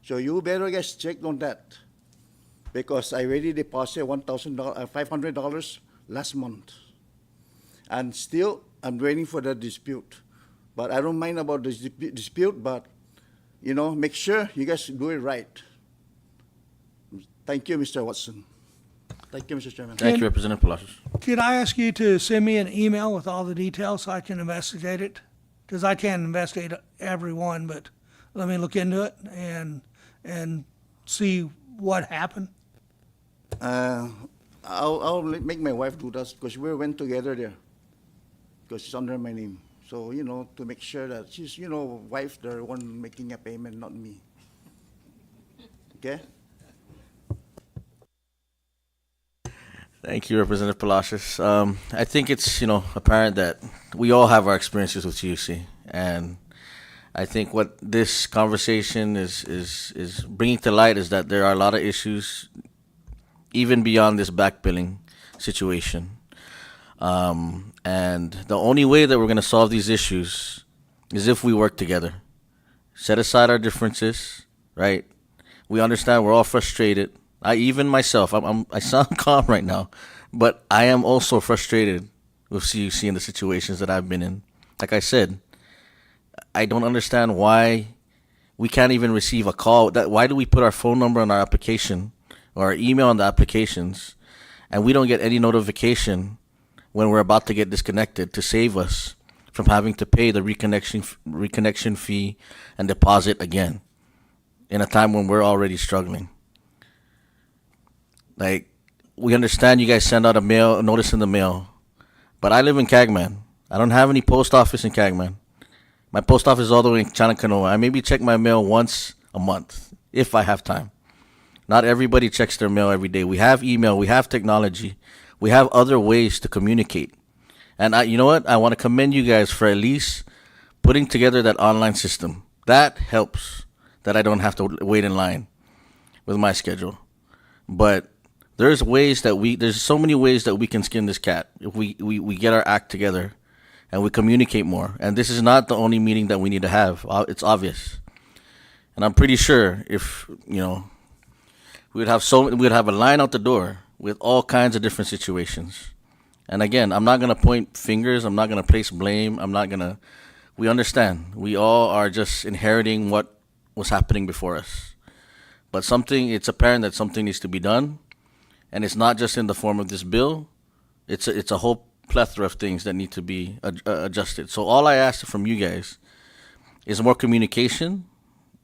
So you better guys check on that. Because I already deposited $500 last month. And still, I'm waiting for the dispute. But I don't mind about the dispute, but, you know, make sure you guys do it right. Thank you, Mr. Watson. Thank you, Mr. Chairman. Thank you, Representative Palacios. Can I ask you to send me an email with all the details so I can investigate it? Because I can't investigate every one, but let me look into it and see what happened. I'll make my wife do that because we went together there. Because it's under my name. So, you know, to make sure that she's, you know, wife, the one making a payment, not me. Okay? Thank you, Representative Palacios. I think it's, apparent that we all have our experiences with CUC, and I think what this conversation is bringing to light is that there are a lot of issues even beyond this back billing situation. And the only way that we're going to solve these issues is if we work together. Set aside our differences, right? We understand we're all frustrated. Even myself, I sound calm right now, but I am also frustrated with CUC and the situations that I've been in. Like I said, I don't understand why we can't even receive a call. Why do we put our phone number on our application or our email on the applications, and we don't get any notification when we're about to get disconnected to save us from having to pay the reconnection fee and deposit again in a time when we're already struggling. Like, we understand you guys send out a notice in the mail, but I live in Cagman. I don't have any post office in Cagman. My post office is all the way in Chanacanoa. I maybe check my mail once a month if I have time. Not everybody checks their mail every day. We have email, we have technology, we have other ways to communicate. And you know what? I want to commend you guys for at least putting together that online system. That helps that I don't have to wait in line with my schedule. But there's so many ways that we can skin this cat if we get our act together and we communicate more. And this is not the only meeting that we need to have. It's obvious. And I'm pretty sure if, we'd have a line out the door with all kinds of different situations. And again, I'm not going to point fingers. I'm not going to place blame. We understand. We all are just inheriting what was happening before us. But it's apparent that something needs to be done. And it's not just in the form of this bill. It's a whole plethora of things that need to be adjusted. So all I ask from you guys is more communication,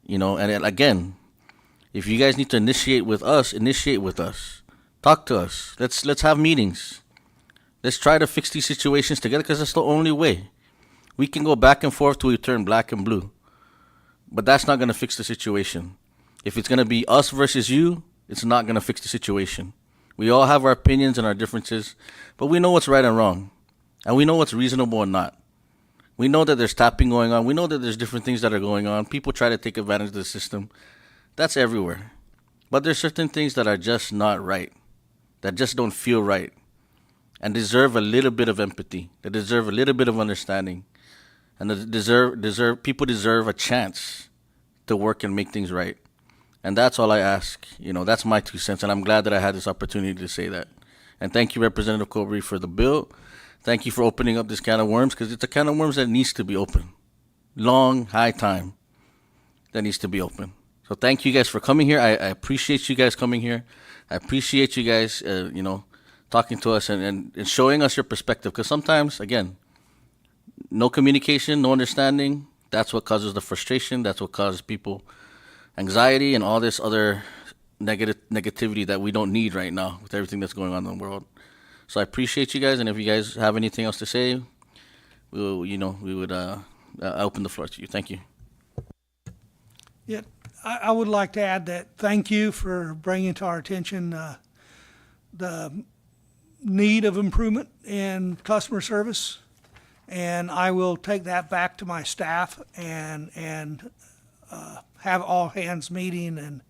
and again, if you guys need to initiate with us. Talk to us. Let's have meetings. Let's try to fix these situations together because that's the only way. We can go back and forth till we turn black and blue, but that's not going to fix the situation. If it's going to be us versus you, it's not going to fix the situation. We all have our opinions and our differences, but we know what's right and wrong, and we know what's reasonable and not. We know that there's tapping going on. We know that there's different things that are going on. People try to take advantage of the system. That's everywhere. But there's certain things that are just not right, that just don't feel right, and deserve a little bit of empathy, that deserve a little bit of understanding, and that people deserve a chance to work and make things right. And that's all I ask. That's my 2 cents, and I'm glad that I had this opportunity to say that. And thank you, Representative Cobre, for the bill. Thank you for opening up this can of worms, because it's a can of worms that needs to be open. Long, high time that needs to be open. So thank you guys for coming here. I appreciate you guys coming here. I appreciate you guys, talking to us and showing us your perspective, because sometimes, again, no communication, no understanding, that's what causes the frustration. That's what causes people anxiety and all this other negativity that we don't need right now with everything that's going on in the world. So I appreciate you guys, and if you guys have anything else to say, we would open the floor to you. Thank you. Yeah, I would like to add that thank you for bringing to our attention the need of improvement in customer service, and I will take that back to my staff and have all hands meeting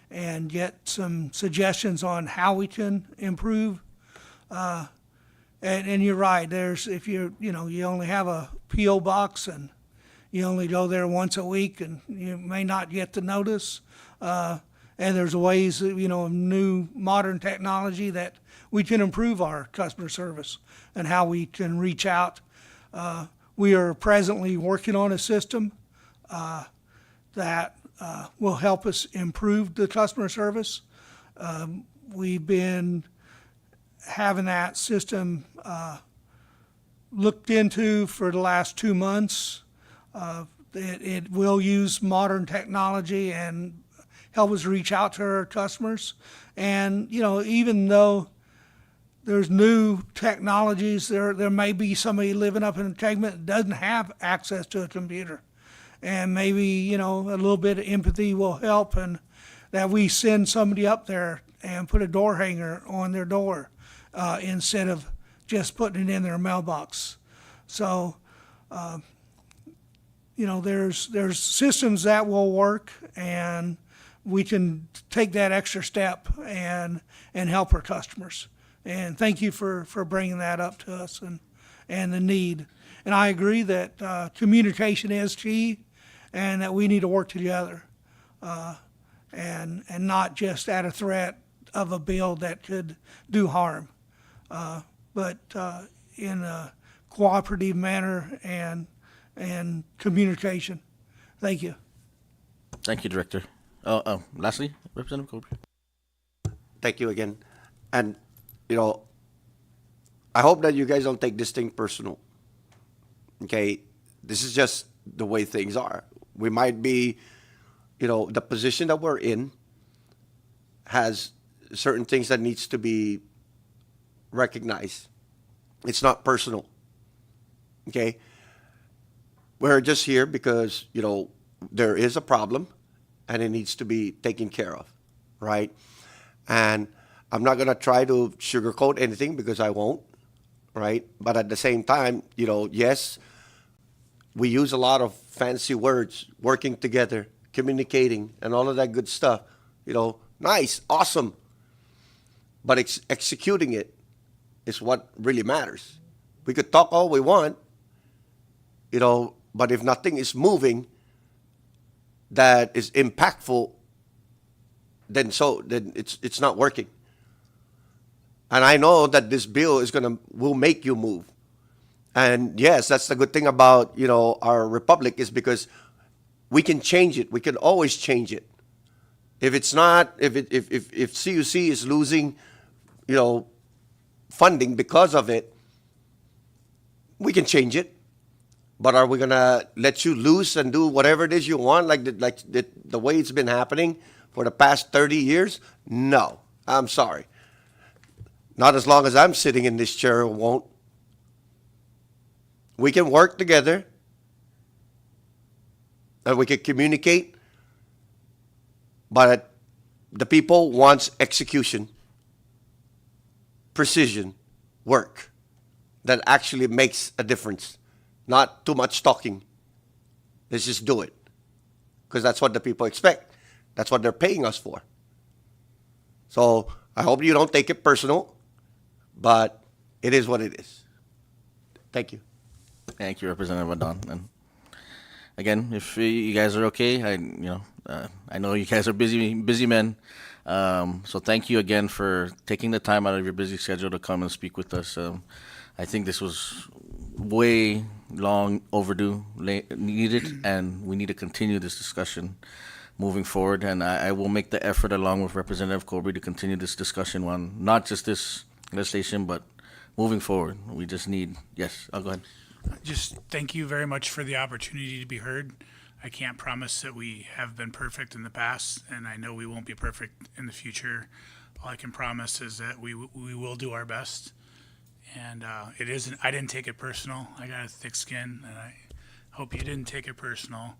and get some suggestions on how we can improve. And you're right. If you only have a P.O. box and you only go there once a week, and you may not get the notice. And there's ways, of new modern technology that we can improve our customer service and how we can reach out. We are presently working on a system that will help us improve the customer service. We've been having that system looked into for the last 2 months. It will use modern technology and help us reach out to our customers. And, even though there's new technologies, there may be somebody living up in a segment that doesn't have access to a computer. And maybe, a little bit of empathy will help, and that we send somebody up there and put a door hanger on their door instead of just putting it in their mailbox. So, there's systems that will work, and we can take that extra step and help our customers. And thank you for bringing that up to us and the need. And I agree that communication is key, and that we need to work together and not just at a threat of a bill that could do harm, but in a cooperative manner and communication. Thank you. Thank you, Director. Lastly, Representative Cobre. Thank you again. And, I hope that you guys don't take this thing personal. Okay? This is just the way things are. We might be, the position that we're in has certain things that needs to be recognized. It's not personal. Okay? we're just here because, there is a problem and it needs to be taken care of, right? And I'm not going to try to sugarcoat anything because I won't, right? But at the same time, yes, we use a lot of fancy words, working together, communicating, and all of that good stuff. Nice, awesome. But executing it is what really matters. We could talk all we want, but if nothing is moving that is impactful, then it's not working. And I know that this bill will make you move. And yes, that's the good thing about, our republic, is because we can change it. We can always change it. If it's not, if CUC is losing, funding because of it, we can change it. But are we gonna let you loose and do whatever it is you want, like the way it's been happening for the past 30 years? No, I'm sorry. Not as long as I'm sitting in this chair, it won't. We can work together and we can communicate, but the people wants execution, precision, work that actually makes a difference. Not too much talking. Let's just do it. Because that's what the people expect. That's what they're paying us for. So I hope you don't take it personal, but it is what it is. Thank you. Thank you, Representative Adon. And again, if you guys are okay, I know you guys are busy men. So thank you again for taking the time out of your busy schedule to come and speak with us. I think this was way long overdue, needed, and we need to continue this discussion moving forward. And I will make the effort, along with Representative Colby, to continue this discussion on not just this legislation, but moving forward. We just need, yes, I'll go ahead. Just thank you very much for the opportunity to be heard. I can't promise that we have been perfect in the past, and I know we won't be perfect in the future. All I can promise is that we will do our best. And it isn't. I didn't take it personal. I got a thick skin, and I hope you didn't take it personal.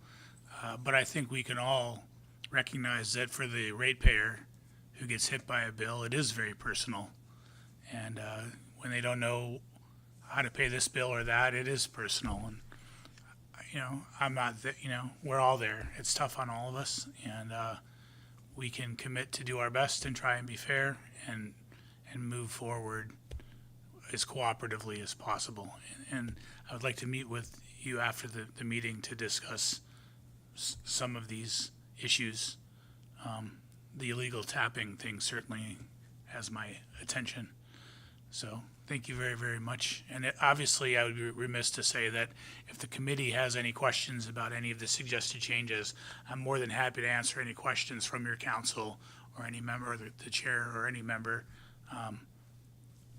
But I think we can all recognize that for the ratepayer who gets hit by a bill, it is very personal. And when they don't know how to pay this bill or that, it is personal. And I'm not. We're all there. It's tough on all of us, and we can commit to do our best and try and be fair and move forward as cooperatively as possible. And I would like to meet with you after the meeting to discuss some of these issues. The illegal tapping thing certainly has my attention. So thank you very, very much. And obviously, I would be remiss to say that if the committee has any questions about any of the suggested changes, I'm more than happy to answer any questions from your council or any member, or the chair or any member.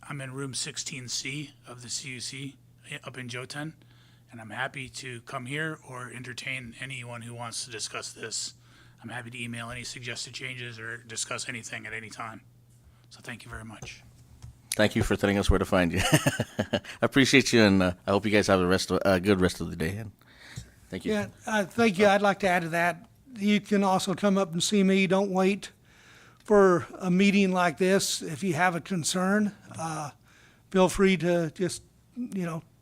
I'm in room 16C of the CUC up in Joten, and I'm happy to come here or entertain anyone who wants to discuss this. I'm happy to email any suggested changes or discuss anything at any time. So thank you very much. Thank you for telling us where to find you. I appreciate you, and I hope you guys have a good rest of the day. And thank you. Yeah, thank you. I'd like to add to that. You can also come up and see me. Don't wait for a meeting like this. If you have a concern, feel free to just,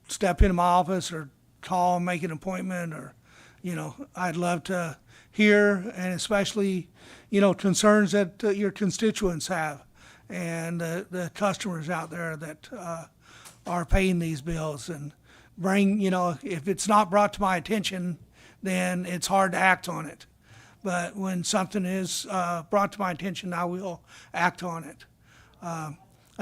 step into my office or call and make an appointment, or, I'd love to hear, and especially, concerns that your constituents have and the customers out there that are paying these bills, and bring, if it's not brought to my attention, then it's hard to act on it. But when something is brought to my attention, I will act on it. I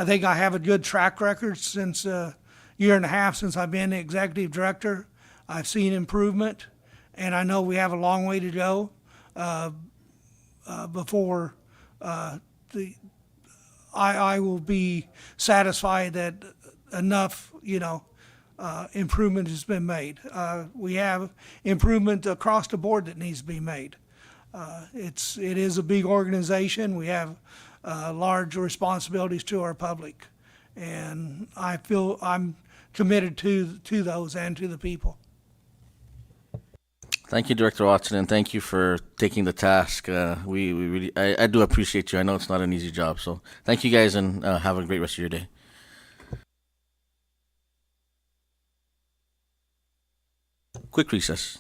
think I have a good track record since a year and a half since I've been the executive director. I've seen improvement, and I know we have a long way to go before I will be satisfied that enough, improvement has been made. We have improvement across the board that needs to be made. It is a big organization. We have large responsibilities to our public, and I feel I'm committed to those and to the people. Thank you, Director Watson, and thank you for taking the task. We really, I do appreciate you. I know it's not an easy job, so thank you guys, and have a great rest of your day. Quick recess.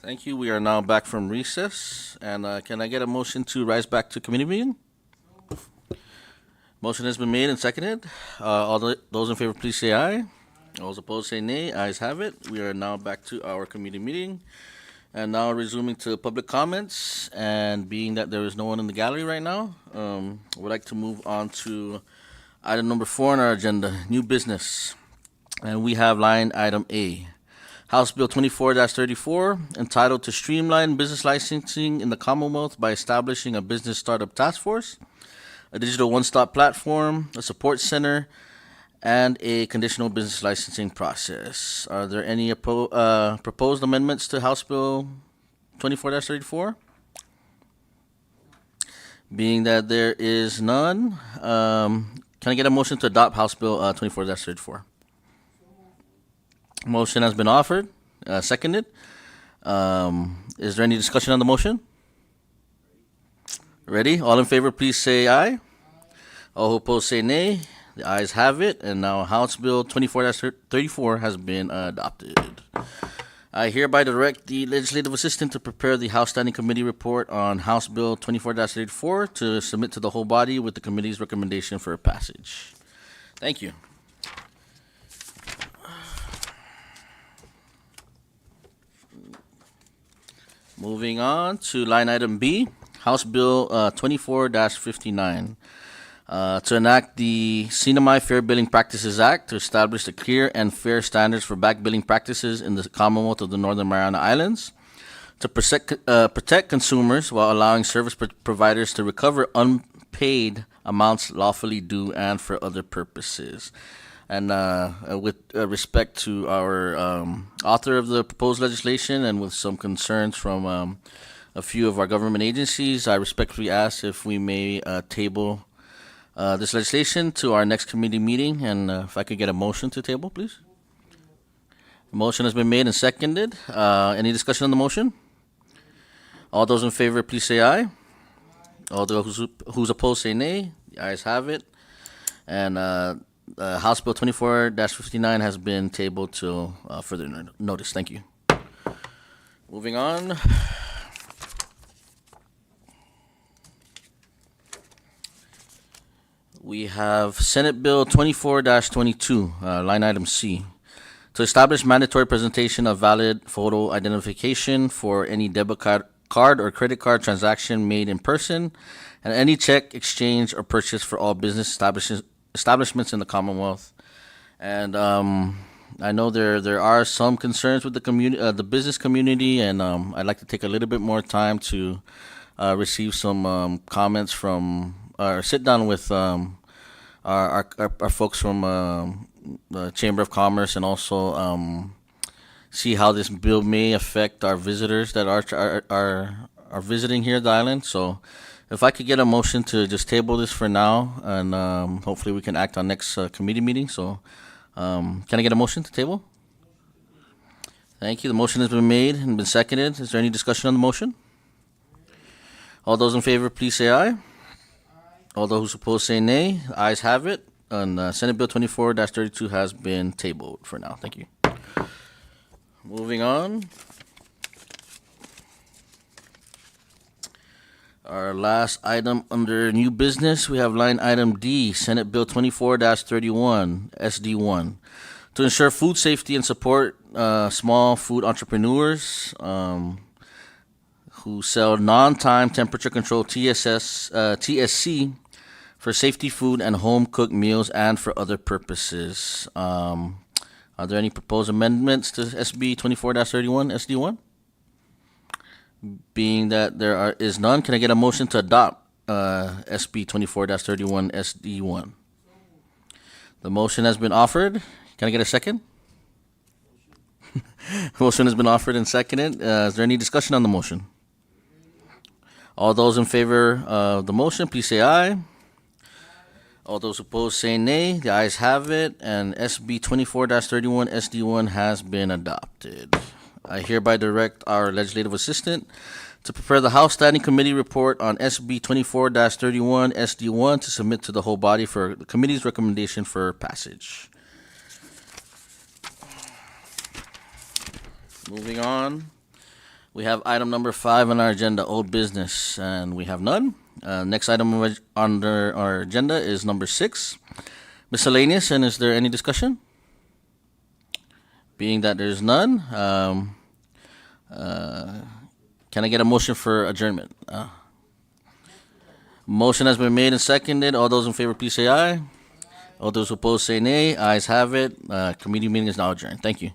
Thank you. We are now back from recess. And can I get a motion to rise back to committee meeting? Motion has been made and seconded. Those in favor, please say aye. Those opposed, say nay. Ayes have it. We are now back to our committee meeting. And now resuming to public comments. And being that there is no one in the gallery right now, I would like to move on to item number 4 on our agenda, new business. And we have line item A. House Bill 24-34, entitled to streamline business licensing in the Commonwealth by establishing a business startup task force, a digital one-stop platform, a support center, and a conditional business licensing process. Are there any proposed amendments to House Bill 24-34? Being that there is none, can I get a motion to adopt House Bill 24-34? Motion has been offered, seconded. Is there any discussion on the motion? Ready? All in favor, please say aye. All who oppose, say nay. The ayes have it, and now House Bill 24-34 has been adopted. I hereby direct the legislative assistant to prepare the House Standing Committee report on House Bill 24-34 to submit to the whole body with the committee's recommendation for passage. Thank you. Moving on to line item B, House Bill 24-59. To enact the CNMI Fair Billing Practices Act to establish the clear and fair standards for back billing practices in the Commonwealth of the Northern Mariana Islands, to protect consumers while allowing service providers to recover unpaid amounts lawfully due and for other purposes. And with respect to our author of the proposed legislation and with some concerns from a few of our government agencies, I respectfully ask if we may table this legislation to our next committee meeting, and if I could get a motion to table, please. The motion has been made and seconded. Any discussion on the motion? All those in favor, please say aye. All those who's opposed, say nay. The ayes have it. And House Bill 24-59 has been tabled till further notice. Thank you. Moving on. We have Senate Bill 24-22, line item C, to establish mandatory presentation of valid photo identification for any debit card or credit card transaction made in person and any check, exchange, or purchase for all business establishments in the Commonwealth. And I know there are some concerns with the business community, and I'd like to take a little bit more time to receive some comments from, or sit down with our folks from the Chamber of Commerce, and also see how this bill may affect our visitors that are visiting here at the island. So if I could get a motion to just table this for now, and hopefully we can act on next committee meeting. So can I get a motion to table? Thank you. The motion has been made and been seconded. Is there any discussion on the motion? All those in favor, please say aye. All those opposed, say nay. The ayes have it. And Senate Bill 24-32 has been tabled for now. Thank you. Moving on. Our last item under new business, we have line item D, Senate Bill 24-31, SD1, to ensure food safety and support small food entrepreneurs who sell non-time temperature-controlled TSC for safety food and home-cooked meals and for other purposes. Are there any proposed amendments to SB 24-31, SD1? Being that there is none, can I get a motion to adopt SB 24-31, SD1? The motion has been offered. Can I get a second? Motion has been offered and seconded. Is there any discussion on the motion? All those in favor of the motion, please say aye. All those opposed, say nay. The ayes have it, and SB 24-31 SD1 has been adopted. I hereby direct our legislative assistant to prepare the House Standing Committee report on SB 24-31 SD1 to submit to the whole body for the committee's recommendation for passage. Moving on. We have item number 5 on our agenda, old business, and we have none. Next item under our agenda is number 6, miscellaneous, and is there any discussion? Being that there's none, can I get a motion for adjournment? Motion has been made and seconded. All those in favor, please say aye. All those opposed say nay. Ayes have it. Committee meeting is now adjourned. Thank you.